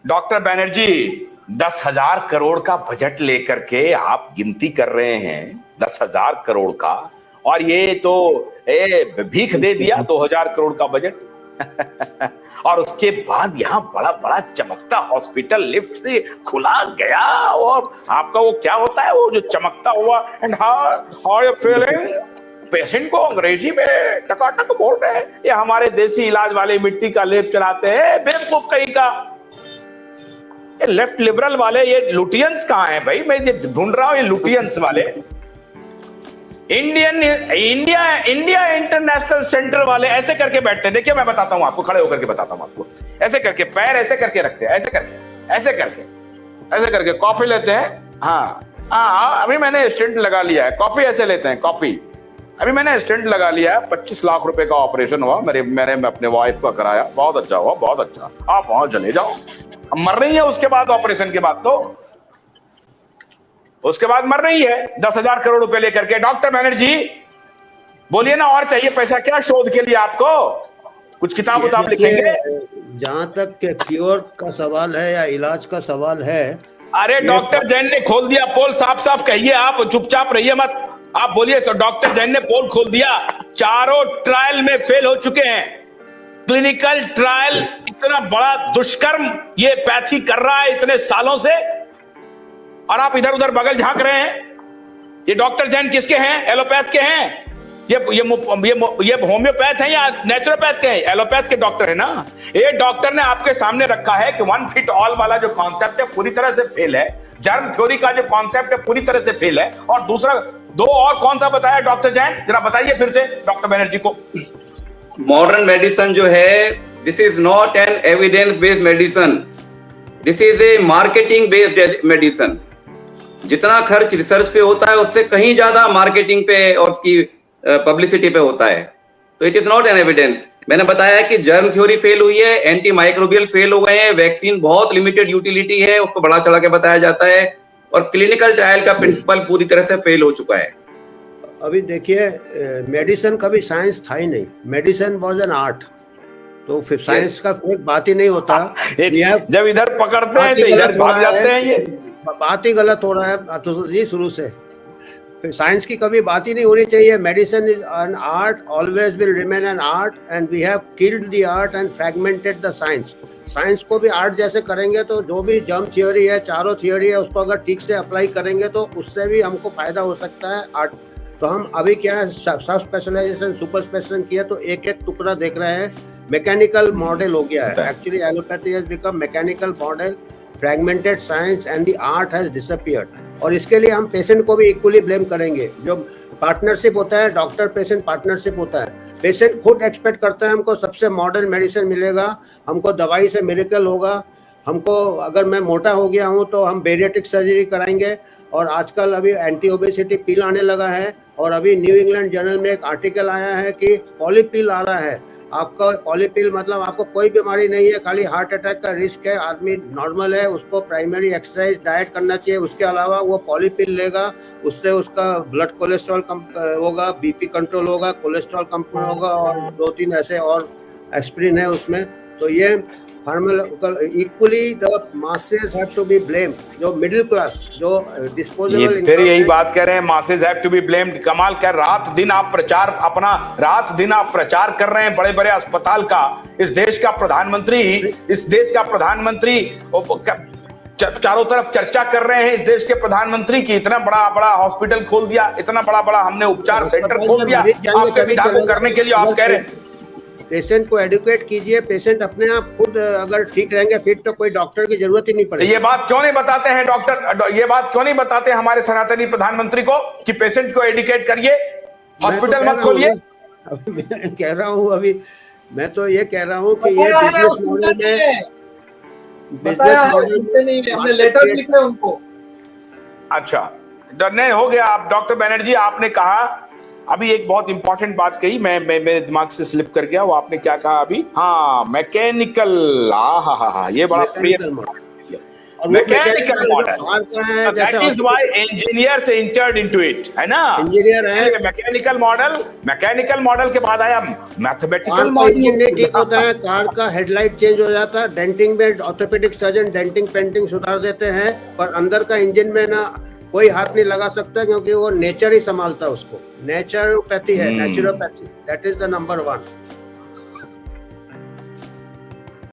Doctor Banerjee, 10,000 crore का budget लेकर के आप गिनती कर रहे हैं, 10,000 करोड़ का, और ये तो भीख दे दिया 2,000 करोड़ का बजट। और उसके बाद यहाँ बड़ा बड़ा चमकता हॉस्पिटल लिफ्ट से खुला गया, और आपका वो क्या होता है वो जो चमकता हुआ, and how are you feeling, patient को अंग्रेजी में टकाटक बोल रहे हैं। ये हमारे देसी इलाज वाले मिट्टी का लेप चलाते हैं, बेवकूफ कहीं का। ये लेफ्ट लिबरल वाले, ये लुटियंस कहाँ हैं भाई? मैं ये ढूंढ रहा हूं, ये लुटियंस वाले इंडिया इंटरनेशनल सेंटर वाले ऐसे करके बैठते हैं। देखिए मैं बताता हूं आपको, खड़े होकर के बताता हूं आपको। ऐसे करके पैर ऐसे करके रखते हैं, ऐसे करके कॉफी लेते हैं। हाँ, अभी मैंने स्टेंट लगा लिया है। कॉफी ऐसे लेते हैं, कॉफी। अभी मैंने स्टेंट लगा लिया है, 25 लाख रुपए का ऑपरेशन हुआ मैंने अपने वाइफ का कराया, बहुत अच्छा हुआ, बहुत अच्छा। आप वहां चले जाओ, अब मर रही है उसके बाद, ऑपरेशन के बाद, तो उसके बाद मर रही है 10,000 करोड़ रुपए लेकर के। डॉक्टर बैनर्जी बोलिए ना, और चाहिए पैसा क्या शोध के लिए आपको? कुछ किताब उताब लिखेंगे? जहां तक क्योर का सवाल है या इलाज का सवाल है, अरे डॉक्टर जैन ने खोल दिया पोल, साफ साफ कहिए, आप चुपचाप रहिए मत, आप बोलिए। डॉक्टर जैन ने पोल खोल दिया, चारों ट्रायल में फेल हो चुके हैं। क्लिनिकल ट्रायल, इतना बड़ा दुष्कर्म ये पैथी कर रहा है इतने सालों से, और आप इधर उधर बगल झांक रहे हैं। ये डॉक्टर जैन किसके हैं? एलोपैथ के हैं? ये होम्योपैथ है या नेचुरोपैथ के हैं? एलोपैथ के डॉक्टर है ना। ये डॉक्टर ने आपके सामने रखा है कि वन फिट ऑल वाला जो कॉन्सेप्ट है पूरी तरह से फेल है, जर्म थ्योरी का जो कॉन्सेप्ट है पूरी तरह से फेल है, और दूसरा दो और कौन सा बताया डॉक्टर जैन? जरा बताइए फिर से डॉक्टर बैनर्जी को। मॉडर्न मेडिसिन जो है, this is not an evidence based medicine, this is a marketing based medicine. जितना खर्च रिसर्च पे होता है उससे कहीं ज्यादा मार्केटिंग पे और उसकी पब्लिसिटी पे होता है, तो it is not an evidence. मैंने बताया कि जर्म थ्योरी फेल हुई है, एंटी माइक्रोबियल फेल हो गए हैं, वैक्सीन बहुत लिमिटेड यूटिलिटी है, उसको बढ़ा चढ़ा के बताया जाता है, और क्लिनिकल ट्रायल का प्रिंसिपल पूरी तरह से फेल हो चुका है। अभी देखिए, मेडिसिन कभी साइंस था ही नहीं, मेडिसिन वाज एन आर्ट, तो फिर साइंस का कोई बात ही नहीं होता। जब इधर पकड़ते हैं तो इधर भाग जाते हैं, ये बात ही गलत हो रहा है तो जी शुरू से। फिर साइंस की कभी बात ही नहीं होनी चाहिए। Medicine is an art, always will remain an art, and we have killed the art and fragmented the science. Science को भी आर्ट जैसे करेंगे तो जो भी जर्म थ्योरी है, चारों थ्योरी है, उसको अगर ठीक से अप्लाई करेंगे तो उससे भी हमको फायदा हो सकता है आर्ट। तो हम अभी क्या है, सब स्पेशलाइजेशन सुपर स्पेशलाइजेशन किया तो एक एक टुकड़ा देख रहे हैं, मैकेनिकल मॉडल हो गया है। Actually allopathy has become mechanical model, fragmented science and the art has disappeared. और इसके लिए हम पेशेंट को भी इक्वली ब्लेम करेंगे। जो पार्टनरशिप होता है, डॉक्टर पेशेंट पार्टनरशिप होता है, पेशेंट खुद एक्सपेक्ट करता है हमको सबसे मॉडर्न मेडिसिन मिलेगा, हमको दवाई से मिरेकल होगा, हमको अगर मैं मोटा हो गया हूँ तो हम बेरिएट्रिक सर्जरी कराएंगे। और आजकल अभी एंटी ओबेसिटी पिल आने लगा है, और अभी न्यू इंग्लैंड जर्नल में एक आर्टिकल आया है कि पॉलीपिल आ रहा है। आपका पॉलीपिल मतलब आपको कोई बीमारी नहीं है, खाली हार्ट अटैक का रिस्क है, आदमी नॉर्मल है, उसको प्राइमरी एक्सरसाइज डाइट करना चाहिए, उसके अलावा वो पॉलीपिल लेगा, उससे उसका ब्लड कोलेस्ट्रॉल कम होगा, बीपी कंट्रोल होगा, कोलेस्ट्रॉल कंट्रोल होगा, और 2-3 ऐसे और एस्पिरिन है उसमें। तो ये equally the masses have to be blamed, जो मिडिल क्लास, जो डिस्पोजेबल। फिर यही बात कह रहे हैं, masses have to be blamed. कमाल कर, रात दिन आप प्रचार कर रहे हैं बड़े बड़े अस्पताल का। इस देश का प्रधानमंत्री चारों तरफ चर्चा कर रहे हैं इस देश के प्रधानमंत्री की, इतना बड़ा बड़ा हॉस्पिटल खोल दिया, इतना बड़ा हमने उपचार सेंटर खोल दिया आपके विधान को करने के लिए। आप कह रहे हैं पेशेंट को एडुकेट कीजिए, पेशेंट अपने आप खुद अगर ठीक रहेंगे फिर तो कोई डॉक्टर की जरूरत ही नहीं पड़ेगी। ये बात क्यों नहीं बताते हैं डॉक्टर, ये बात क्यों नहीं बताते हमारे सनातनी प्रधानमंत्री को कि पेशेंट को एडुकेट करिए, हॉस्पिटल मत खोलिए? मैं कह रहा हूँ अभी, मैं तो ये कह रहा हूँ कि ये बिजनेस मॉडल में हमने लेटर्स लिखे उनको। अच्छा, नहीं हो गया। आप डॉक्टर बैनर्जी, आपने कहा अभी एक बहुत इंपॉर्टेंट बात कही, मैं मेरे दिमाग से स्लिप कर गया, वो आपने क्या कहा अभी? हाँ, मैकेनिकल। हाँ, ये बड़ा प्रिय। और वो मैकेनिकल mechanical मॉडल, बाहर का है, दैट जैसे is why engineers entered into it, है ना? इंजीनियर है। मैकेनिकल मॉडल के बाद आया मैथमेटिकल कार का मॉडल। इंजन नहीं ठीक होता है, कार का हेडलाइट चेंज हो जाता है, डेंटिंग में ऑर्थोपेडिक सर्जन डेंटिंग पेंटिंग सुधार देते हैं, पर अंदर का इंजन में ना कोई हाथ नहीं लगा सकता, क्योंकि वो नेचर ही संभालता है उसको। नेचुरोपैथी है, naturopathy, that is the number 1।